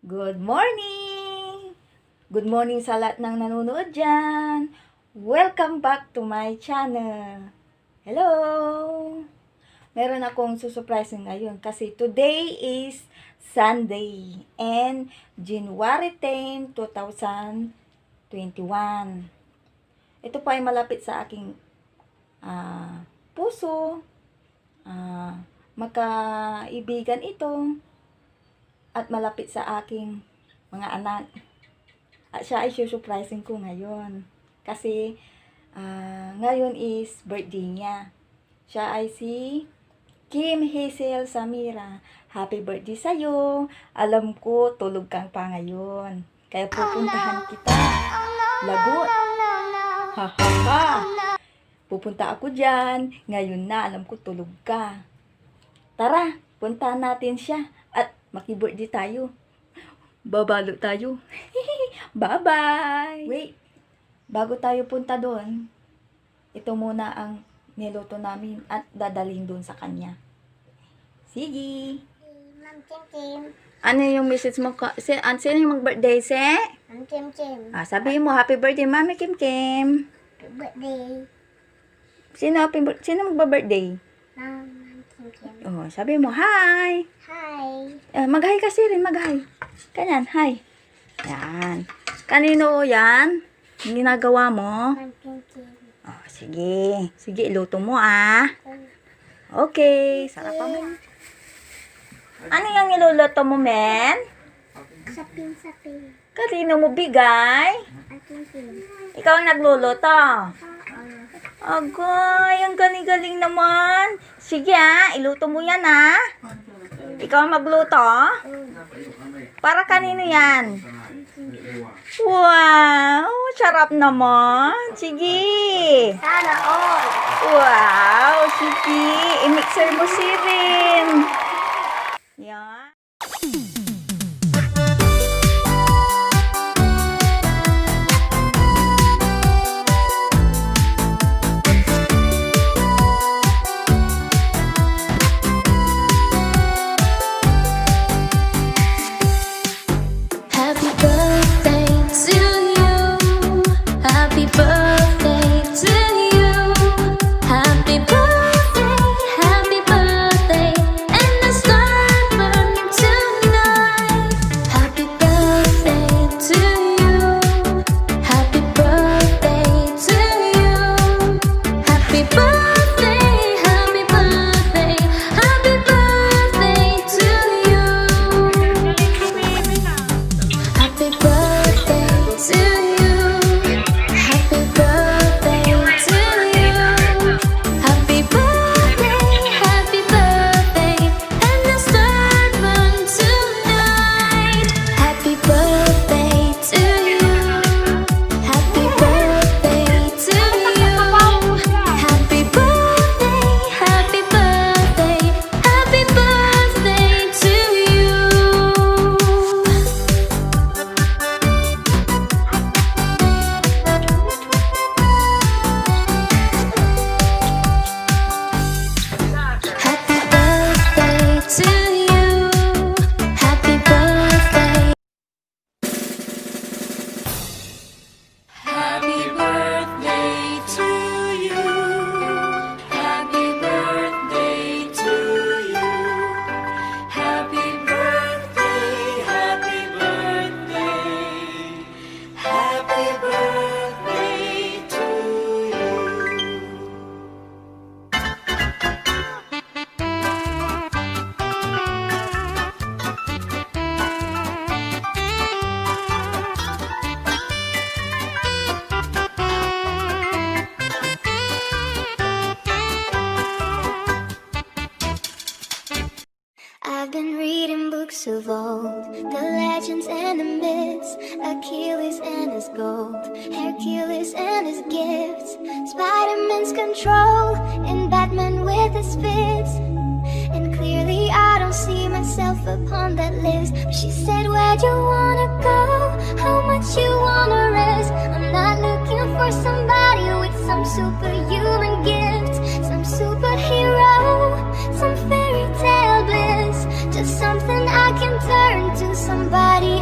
Good morning! Good morning sa lahat ng nanonood dyan. Welcome back to my channel. Hello! Meron akong susurprise ngayon kasi today is Sunday and January 10, 2021. Ito po ay malapit sa aking puso. Magkaibigan ito at malapit sa aking mga anak. At siya ay susurprising ko ngayon. Kasi ngayon is birthday niya. Siya ay si Kim Hazel Samira. Happy birthday sa'yo. Alam ko, tulog kang pa ngayon. Kaya pupuntahan kita. Lagot. Ha ha ha. Pupunta ako dyan. Ngayon na, alam ko tulog ka. Tara, puntahan natin siya. At maki-birthday tayo. Babalo tayo. Bye-bye! Wait, bago tayo punta doon, ito muna ang niluto namin at dadalhin doon sa kanya. Sige! Ma'am Kim Kim. Ano yung message mo? Sino yung mag-birthday, se? Ma'am Kim Kim. Sabihin mo, happy birthday, Mami Kim Kim. Happy birthday. Sino mag-birthday? Ma'am Kim Kim. Oh, sabihin mo, hi! Hi. Mag-hi kasi rin, mag-hi. Kanyan, hi. Yan. Kanino yan? Yung ginagawa mo? Ma'am Kim Kim. Oh, sige. Sige, iluto mo Okay, sarapan mo. Ano yung iluluto mo, men? Sapin. Kanino mo bigay? Ma'am Kim Kim. Ikaw ang nagluluto. Agay, ang galing-galing naman. Sige iluto mo yan Ikaw ang magluto? Para kanino yan? Wow, sarap naman. Sige. Sana all. Wow, sige. I-mixer mo si Rin. Yan. Happy birthday to you. Happy birthday to you. Happy birthday, and the star burning tonight. Happy birthday to you. Happy birthday to you. Happy birthday, happy birthday, happy birthday to you. Happy birthday to you. Happy birthday to you. Happy birthday, and the star burn tonight. Happy birthday to you. Happy birthday to you. Happy birthday, happy birthday, happy birthday to you. Happy birthday to you. Happy birthday. Happy birthday to you. Happy birthday to you. Happy birthday, happy birthday. Happy birthday to you. I've been reading books of old, the legends and the myths, Achilles and his gold, Hercules and his gifts, Spider-Man's control, and Batman with his fists. And clearly I don't see myself upon that list. She said, where'd you wanna go? How much you wanna risk? I'm not looking for somebody with some superhuman gifts, some superhero, some fairy tale bliss. Just something I can turn to, somebody